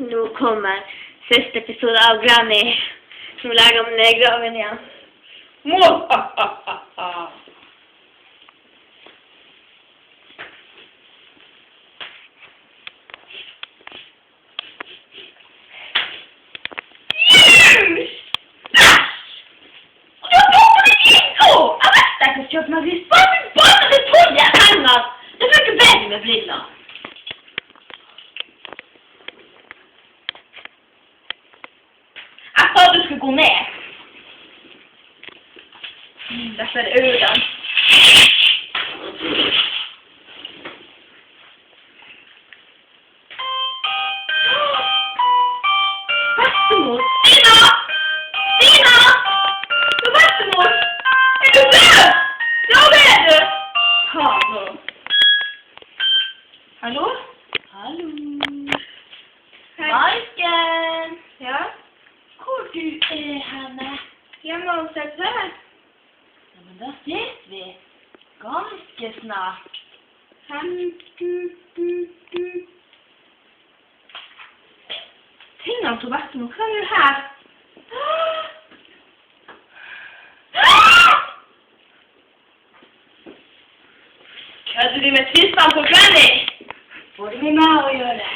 Nå kommer siste episode av Granny. Nå legger vi ned graven igjen. Kjøp meg vis. Bare det tåler jeg penger! Det får ikke bedre med briller. Jeg sa du skulle gå ned. Derfor er det øynene. Bestemor! Stina! Stina! Det er bestemor! Er du død? Ja, det er du! Hallo. Hallo? Hallo. Marken! Ja? Hvor du er henne? Hjemme hos deg selv. Ja, men da ses vi. Ganske snart. Tingene til bestemor, hva er det her? Kødder du med tvistene på Granny? Får du med meg å gjøre?